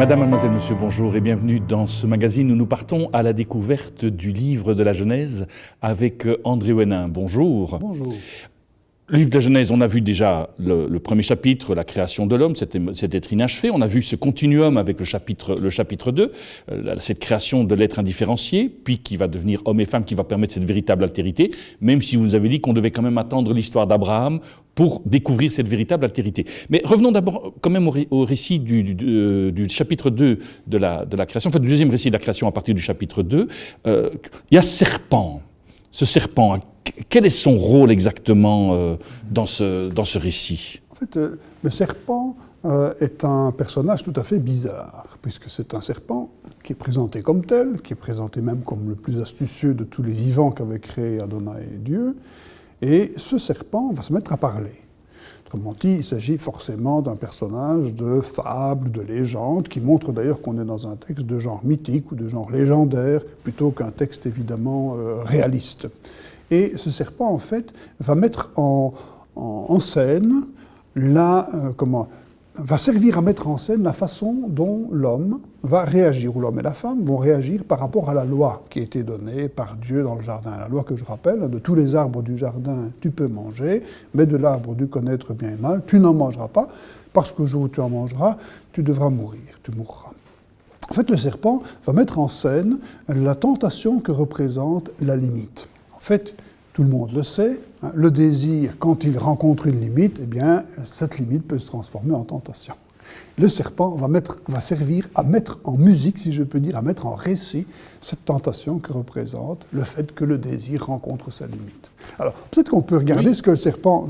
Madame, mademoiselle, monsieur, bonjour et bienvenue dans ce magazine où nous partons à la découverte du livre de la Genèse avec André Ouénin. Bonjour. Bonjour. Le livre de la Genèse, on a vu déjà le premier chapitre, la création de l'homme, cet être inachevé. On a vu ce continuum avec le chapitre 2, cette création de l'être indifférencié, puis qui va devenir homme et femme, qui va permettre cette véritable altérité, même si vous nous avez dit qu'on devait quand même attendre l'histoire d'Abraham pour découvrir cette véritable altérité. Mais revenons d'abord quand même au récit du chapitre 2 de la création, en fait, du deuxième récit de la création à partir du chapitre 2. Il y a serpent. Ce serpent, quel est son rôle exactement dans ce récit ? En fait, le serpent est un personnage tout à fait bizarre, puisque c'est un serpent qui est présenté comme tel, qui est présenté même comme le plus astucieux de tous les vivants qu'avait créé Adonai et Dieu. Et ce serpent va se mettre à parler. Autrement dit, il s'agit forcément d'un personnage de fable, de légende, qui montre d'ailleurs qu'on est dans un texte de genre mythique ou de genre légendaire, plutôt qu'un texte évidemment réaliste. Et ce serpent, en fait, va mettre en scène va servir à mettre en scène la façon dont l'homme va réagir, ou l'homme et la femme vont réagir par rapport à la loi qui a été donnée par Dieu dans le jardin. La loi que je rappelle, de tous les arbres du jardin, tu peux manger, mais de l'arbre du connaître bien et mal, tu n'en mangeras pas, parce que le jour où tu en mangeras, tu devras mourir, tu mourras. En fait, le serpent va mettre en scène la tentation que représente la limite. En fait, tout le monde le sait, hein, le désir, quand il rencontre une limite, eh bien, cette limite peut se transformer en tentation. Le serpent va servir à mettre en musique, si je peux dire, à mettre en récit cette tentation que représente le fait que le désir rencontre sa limite. Alors, peut-être qu'on peut regarder ce que le serpent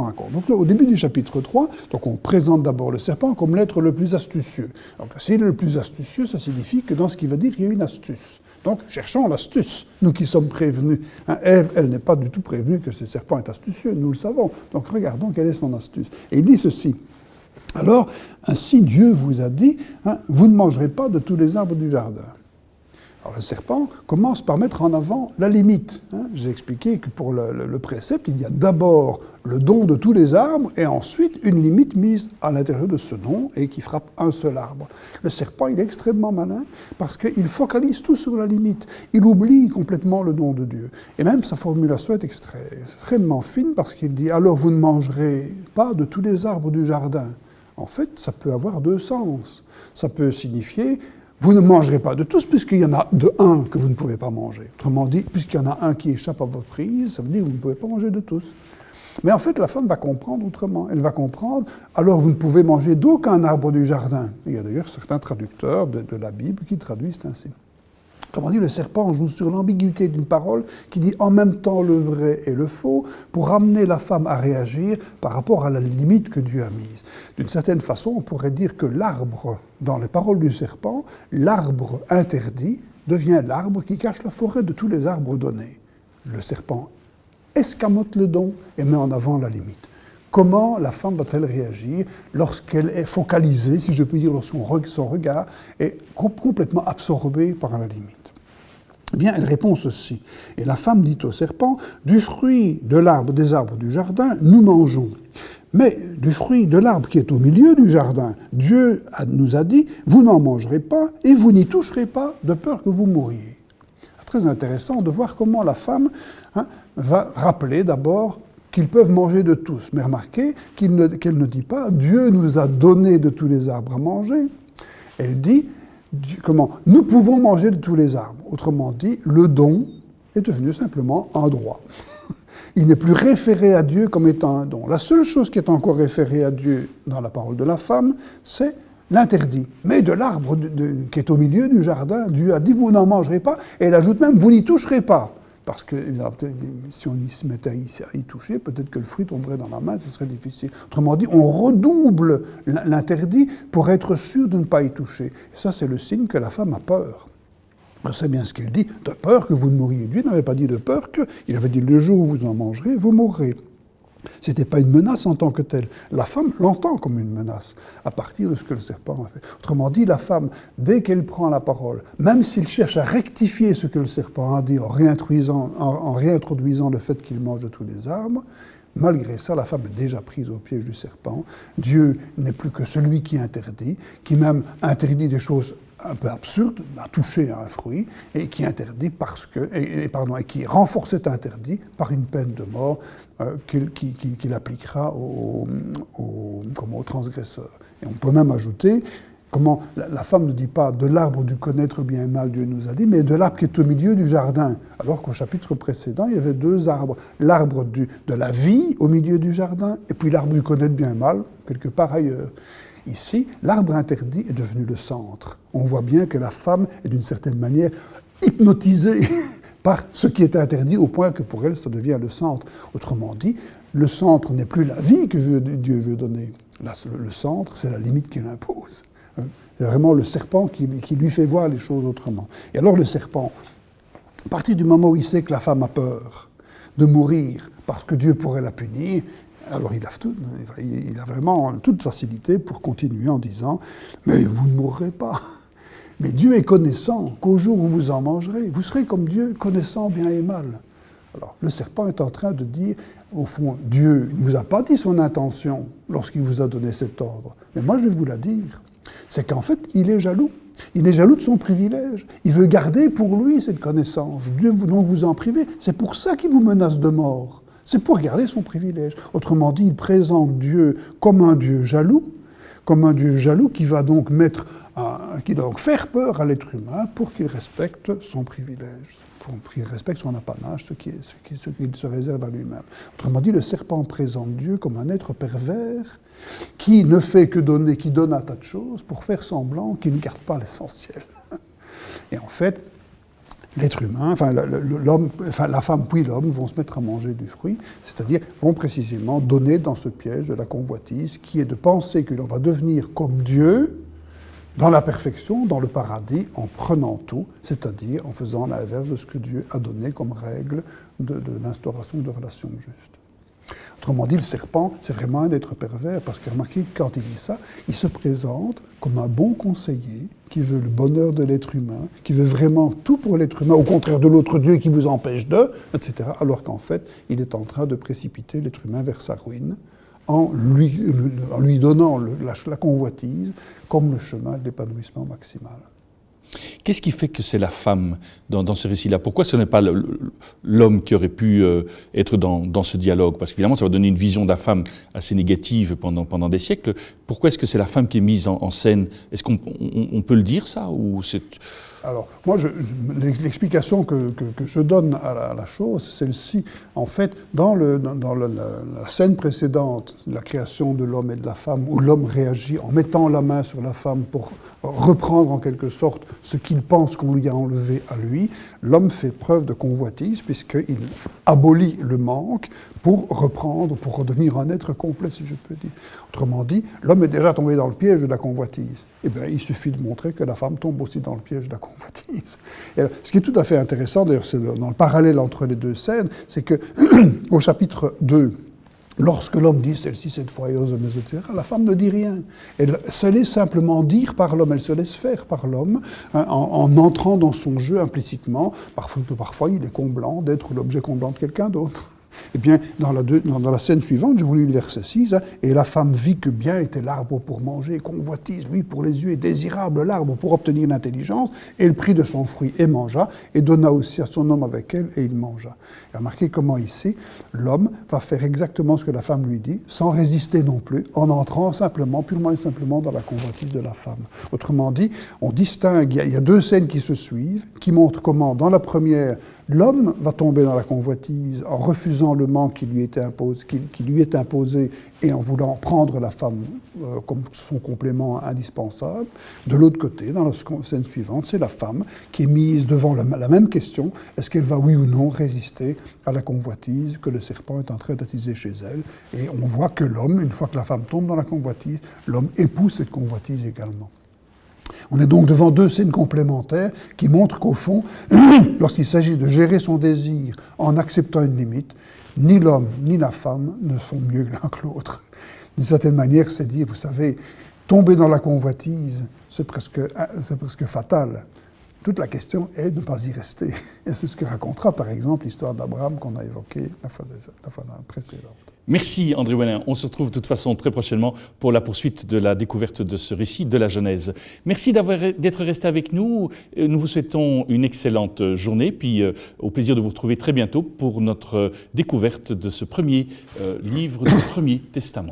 raconte. Donc, là, au début du chapitre 3, donc on présente d'abord le serpent comme l'être le plus astucieux. Donc, s'il est le plus astucieux, ça signifie que dans ce qu'il va dire, il y a une astuce. Donc, cherchons l'astuce, nous qui sommes prévenus. Hein, Ève, elle n'est pas du tout prévenue que ce serpent est astucieux, nous le savons. Donc, regardons quelle est son astuce. Et il dit ceci. Alors, ainsi Dieu vous a dit, hein, vous ne mangerez pas de tous les arbres du jardin. Alors, le serpent commence par mettre en avant la limite. Hein. J'ai expliqué que pour le précepte, il y a d'abord le don de tous les arbres et ensuite une limite mise à l'intérieur de ce don et qui frappe un seul arbre. Le serpent, il est extrêmement malin parce qu'il focalise tout sur la limite. Il oublie complètement le don de Dieu. Et même sa formulation est extrêmement fine parce qu'il dit « Alors vous ne mangerez pas de tous les arbres du jardin ». En fait, ça peut avoir deux sens. Ça peut signifier vous ne mangerez pas de tous, puisqu'il y en a de un que vous ne pouvez pas manger. Autrement dit, puisqu'il y en a un qui échappe à votre prise, ça veut dire que vous ne pouvez pas manger de tous. Mais en fait, la femme va comprendre autrement. Elle va comprendre, alors vous ne pouvez manger d'aucun arbre du jardin. Il y a d'ailleurs certains traducteurs de la Bible qui traduisent ainsi. Autrement dit, le serpent joue sur l'ambiguïté d'une parole qui dit en même temps le vrai et le faux pour amener la femme à réagir par rapport à la limite que Dieu a mise. D'une certaine façon, on pourrait dire que l'arbre, dans les paroles du serpent, l'arbre interdit devient l'arbre qui cache la forêt de tous les arbres donnés. Le serpent escamote le don et met en avant la limite. Comment la femme va-t-elle réagir lorsqu'elle est focalisée, si je puis dire, lorsque son regard est complètement absorbé par la limite ? Eh bien, elle répond ceci. Et la femme dit au serpent, « Du fruit de l'arbre des arbres du jardin, nous mangeons. Mais du fruit de l'arbre qui est au milieu du jardin, Dieu nous a dit, vous n'en mangerez pas et vous n'y toucherez pas de peur que vous mouriez. » Très intéressant de voir comment la femme va rappeler d'abord qu'ils peuvent manger de tous. Mais remarquez qu'elle ne dit pas « Dieu nous a donné de tous les arbres à manger ». Elle dit comment « Nous pouvons manger de tous les arbres ». Autrement dit, le don est devenu simplement un droit. Il n'est plus référé à Dieu comme étant un don. La seule chose qui est encore référée à Dieu dans la parole de la femme, c'est l'interdit. Mais de l'arbre qui est au milieu du jardin, Dieu a dit « Vous n'en mangerez pas ». Et elle ajoute même « Vous n'y toucherez pas ». Parce que si on se mettait à y toucher, peut-être que le fruit tomberait dans la main, ce serait difficile. Autrement dit, on redouble l'interdit pour être sûr de ne pas y toucher. Et ça, c'est le signe que la femme a peur. C'est bien ce qu'il dit, de peur que vous ne mouriez. Dieu n'avait pas dit de peur que, il avait dit le jour où vous en mangerez, vous mourrez. Ce n'était pas une menace en tant que telle. La femme l'entend comme une menace, à partir de ce que le serpent a fait. Autrement dit, la femme, dès qu'elle prend la parole, même s'il cherche à rectifier ce que le serpent a dit en réintroduisant le fait qu'il mange de tous les arbres, Malgré ça, la femme est déjà prise au piège du serpent. Dieu n'est plus que celui qui interdit, qui même interdit des choses un peu absurdes, à toucher à un fruit, et qui interdit parce que, et qui renforce cet interdit par une peine de mort qu'il appliquera aux transgresseurs. Et on peut même ajouter comment la femme ne dit pas de l'arbre du connaître bien et mal, Dieu nous a dit, mais de l'arbre qui est au milieu du jardin. Alors qu'au chapitre précédent, il y avait deux arbres. L'arbre de la vie au milieu du jardin, et puis l'arbre du connaître bien et mal, quelque part ailleurs. Ici, l'arbre interdit est devenu le centre. On voit bien que la femme est d'une certaine manière hypnotisée par ce qui est interdit, au point que pour elle, ça devient le centre. Autrement dit, le centre n'est plus la vie que Dieu veut donner. Là, le centre, c'est la limite qu'il impose. C'est vraiment le serpent qui lui fait voir les choses autrement. Et alors le serpent, à partir du moment où il sait que la femme a peur de mourir parce que Dieu pourrait la punir, alors il a vraiment toute facilité pour continuer en disant « Mais vous ne mourrez pas. Mais Dieu est connaissant qu'au jour où vous en mangerez, vous serez comme Dieu, connaissant bien et mal. » Alors le serpent est en train de dire, au fond, Dieu ne vous a pas dit son intention lorsqu'il vous a donné cet ordre. Mais moi je vais vous la dire. C'est qu'en fait, il est jaloux. Il est jaloux de son privilège. Il veut garder pour lui cette connaissance. Dieu donc vous en priver. C'est pour ça qu'il vous menace de mort. C'est pour garder son privilège. Autrement dit, il présente Dieu comme un Dieu jaloux qui va donc faire peur à l'être humain pour qu'il respecte son privilège, pour qu'il respecte son apanage, ce qu'il se réserve à lui-même. Autrement dit, le serpent présente Dieu comme un être pervers qui ne fait que donner, qui donne un tas de choses pour faire semblant qu'il ne garde pas l'essentiel. Et en fait, l'être humain, la femme puis l'homme vont se mettre à manger du fruit, c'est-à-dire vont précisément donner dans ce piège de la convoitise qui est de penser que l'on va devenir comme Dieu dans la perfection, dans le paradis, en prenant tout, c'est-à-dire en faisant l'inverse de ce que Dieu a donné comme règle de l'instauration de relations justes. Autrement dit, le serpent, c'est vraiment un être pervers, parce que remarquez, quand il dit ça, il se présente comme un bon conseiller qui veut le bonheur de l'être humain, qui veut vraiment tout pour l'être humain, au contraire de l'autre Dieu qui vous empêche de, etc., alors qu'en fait, il est en train de précipiter l'être humain vers sa ruine, en lui donnant la convoitise comme le chemin de l'épanouissement maximal. Qu'est-ce qui fait que c'est la femme dans ce récit-là? Pourquoi ce n'est pas l'homme qui aurait pu être dans ce dialogue? Parce qu'évidemment, ça va donner une vision de la femme assez négative pendant des siècles. Pourquoi est-ce que c'est la femme qui est mise en scène? Est-ce qu'on peut le dire, ça, ou c'est... Alors, moi, l'explication que je donne à la chose, c'est celle-ci. En fait, dans la scène précédente, la création de l'homme et de la femme, où l'homme réagit en mettant la main sur la femme pour reprendre en quelque sorte ce qu'il pense qu'on lui a enlevé à lui, l'homme fait preuve de convoitise puisqu'il abolit le manque pour reprendre, pour redevenir un être complet, si je peux dire. Autrement dit, l'homme est déjà tombé dans le piège de la convoitise. Eh bien, il suffit de montrer que la femme tombe aussi dans le piège de la convoitise. Et alors, ce qui est tout à fait intéressant, d'ailleurs, c'est dans le parallèle entre les deux scènes, c'est que au chapitre 2, lorsque l'homme dit « celle-ci, cette foyeuse, mais etc.», la femme ne dit rien. Elle se laisse simplement dire par l'homme, elle se laisse faire par l'homme, hein, en entrant dans son jeu implicitement, parfois il est comblant d'être l'objet comblant de quelqu'un d'autre. Eh bien, dans la scène suivante, je vous lis le verset 6, hein, « Et la femme vit que bien était l'arbre pour manger, convoitise, lui, pour les yeux, et désirable l'arbre pour obtenir l'intelligence, et elle prit de son fruit et mangea, et donna aussi à son homme avec elle, et il mangea. » Et remarquez comment ici, l'homme va faire exactement ce que la femme lui dit, sans résister non plus, en entrant simplement, purement et simplement dans la convoitise de la femme. Autrement dit, on distingue, il y a deux scènes qui se suivent, qui montrent comment, dans la première, l'homme va tomber dans la convoitise en refusant le manque qui lui est imposé et en voulant prendre la femme comme son complément indispensable. De l'autre côté, dans la scène suivante, c'est la femme qui est mise devant la même question, est-ce qu'elle va oui ou non résister à la convoitise que le serpent est en train d'attiser chez elle. Et on voit que l'homme, une fois que la femme tombe dans la convoitise, l'homme épouse cette convoitise également. On est donc devant deux scènes complémentaires qui montrent qu'au fond, lorsqu'il s'agit de gérer son désir en acceptant une limite, ni l'homme ni la femme ne font mieux l'un que l'autre. D'une certaine manière, c'est dire, vous savez, tomber dans la convoitise, c'est presque fatal. Toute la question est de ne pas y rester. Et c'est ce que racontera, par exemple, l'histoire d'Abraham qu'on a évoquée la fois précédente. Merci André Ouellet. On se retrouve de toute façon très prochainement pour la poursuite de la découverte de ce récit de la Genèse. Merci d'être resté avec nous. Nous vous souhaitons une excellente journée, puis au plaisir de vous retrouver très bientôt pour notre découverte de ce premier livre du Premier Testament.